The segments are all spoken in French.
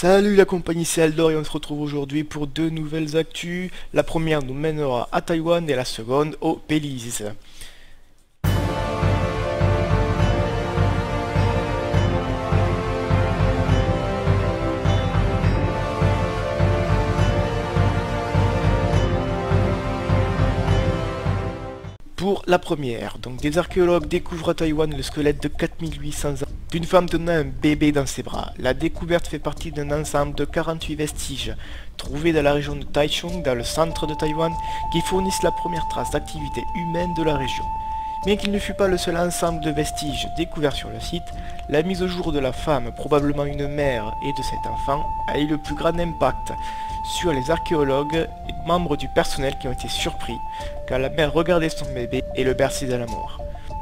Salut la compagnie, c'est Aldor et on se retrouve aujourd'hui pour deux nouvelles actus. La première nous mènera à Taïwan et la seconde au Belize. Pour la première, donc des archéologues découvrent à Taïwan le squelette de 4800 ans d'une femme tenant un bébé dans ses bras. La découverte fait partie d'un ensemble de 48 vestiges trouvés dans la région de Taichung, dans le centre de Taïwan, qui fournissent la première trace d'activité humaine de la région. Bien qu'il ne fût pas le seul ensemble de vestiges découverts sur le site, la mise au jour de la femme, probablement une mère, et de cet enfant a eu le plus grand impact sur les archéologues et membres du personnel qui ont été surpris quand la mère regardait son bébé et le berçait dans la mort.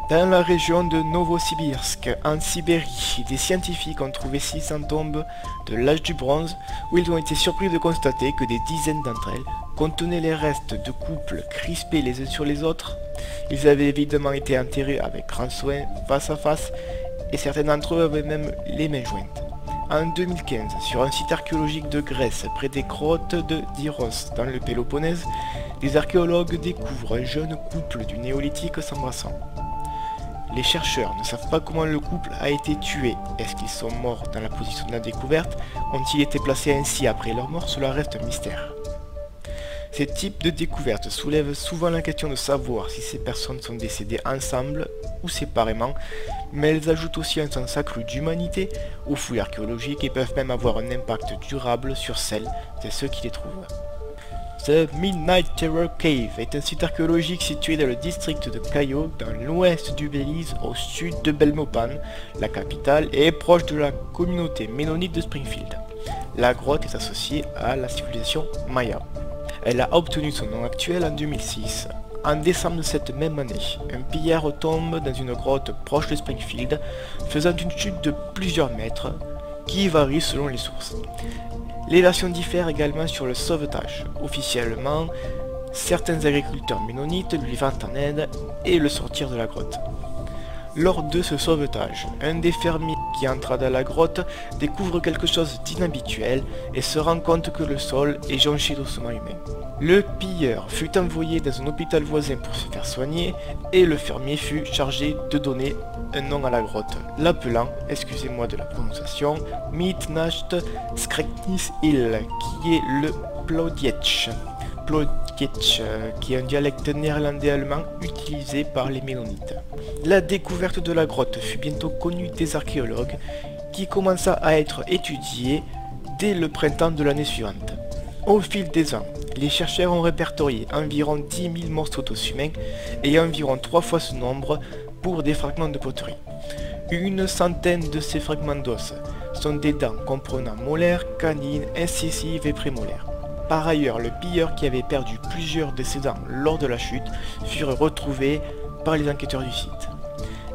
Dans la région de Novosibirsk, en Sibérie, des scientifiques ont trouvé 600 tombes de l'âge du bronze où ils ont été surpris de constater que des dizaines d'entre elles contenaient les restes de couples crispés les uns sur les autres. Ils avaient évidemment été enterrés avec grand soin, face à face, et certains d'entre eux avaient même les mains jointes. En 2015, sur un site archéologique de Grèce, près des grottes de Diros, dans le Péloponnèse, des archéologues découvrent un jeune couple du néolithique s'embrassant. Les chercheurs ne savent pas comment le couple a été tué. Est-ce qu'ils sont morts dans la position de la découverte? Ont-ils été placés ainsi après leur mort? Cela reste un mystère. Ces types de découvertes soulèvent souvent la question de savoir si ces personnes sont décédées ensemble ou séparément, mais elles ajoutent aussi un sens accru d'humanité aux fouilles archéologiques et peuvent même avoir un impact durable sur celles et ceux qui les trouvent. The Midnight Terror Cave est un site archéologique situé dans le district de Cayo, dans l'ouest du Belize, au sud de Belmopan, la capitale, et proche de la communauté ménonite de Springfield. La grotte est associée à la civilisation Maya. Elle a obtenu son nom actuel en 2006. En décembre de cette même année, un pillard tombe dans une grotte proche de Springfield, faisant une chute de plusieurs mètres, qui varie selon les sources. Les versions diffèrent également sur le sauvetage. Officiellement, certains agriculteurs ménonites lui vinrent en aide et le sortirent de la grotte. Lors de ce sauvetage, un des fermiers qui entra dans la grotte découvre quelque chose d'inhabituel et se rend compte que le sol est jonché d'ossements humains. Le pilleur fut envoyé dans un hôpital voisin pour se faire soigner et le fermier fut chargé de donner un nom à la grotte, l'appelant, excusez-moi de la prononciation, Mitnacht Skreknis Hill, qui est le Plodietch. Plodietch, qui est un dialecte néerlandais-allemand utilisé par les Ménonites. La découverte de la grotte fut bientôt connue des archéologues, qui commença à être étudiée dès le printemps de l'année suivante. Au fil des ans, les chercheurs ont répertorié environ 10 000 morceaux d'os humains et environ 3 fois ce nombre pour des fragments de poterie. Une centaine de ces fragments d'os sont des dents comprenant molaires, canines, incisives et prémolaires. Par ailleurs, le pilleur qui avait perdu plusieurs de ses dents lors de la chute furent retrouvés par les enquêteurs du site.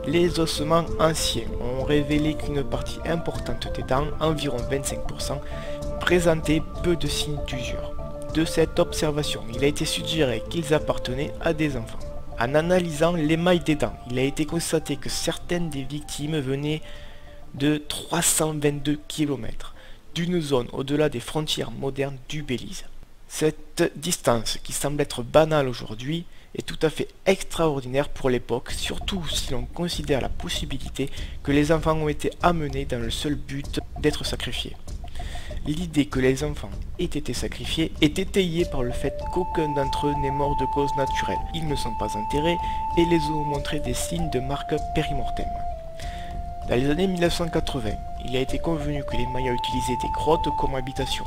Les ossements anciens ont révélé qu'une partie importante des dents, environ 25%, présentaient peu de signes d'usure. De cette observation, il a été suggéré qu'ils appartenaient à des enfants. En analysant l'émail des dents, il a été constaté que certaines des victimes venaient de 322 km, d'une zone au-delà des frontières modernes du Belize. Cette distance, qui semble être banale aujourd'hui, est tout à fait extraordinaire pour l'époque, surtout si l'on considère la possibilité que les enfants ont été amenés dans le seul but d'être sacrifiés. L'idée que les enfants aient été sacrifiés est étayée par le fait qu'aucun d'entre eux n'est mort de cause naturelle. Ils ne sont pas enterrés et les os ont montré des signes de marque périmortem. Dans les années 1980, il a été convenu que les Mayas utilisaient des grottes comme habitation.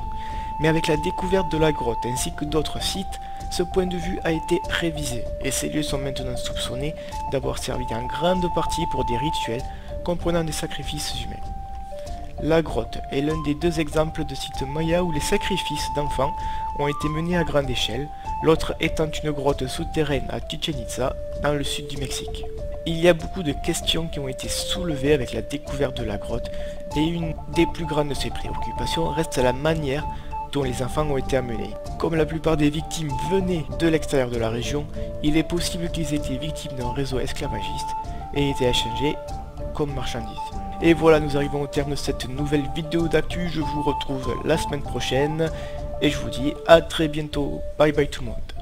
Mais avec la découverte de la grotte ainsi que d'autres sites, ce point de vue a été révisé et ces lieux sont maintenant soupçonnés d'avoir servi en grande partie pour des rituels comprenant des sacrifices humains. La grotte est l'un des deux exemples de sites mayas où les sacrifices d'enfants ont été menés à grande échelle, l'autre étant une grotte souterraine à Chichen Itza, dans le sud du Mexique. Il y a beaucoup de questions qui ont été soulevées avec la découverte de la grotte, et une des plus grandes de ces préoccupations reste la manière dont les enfants ont été amenés. Comme la plupart des victimes venaient de l'extérieur de la région, il est possible qu'ils aient été victimes d'un réseau esclavagiste et étaient échangés comme marchandises. Et voilà, nous arrivons au terme de cette nouvelle vidéo d'actu. Je vous retrouve la semaine prochaine. Et je vous dis à très bientôt. Bye bye tout le monde.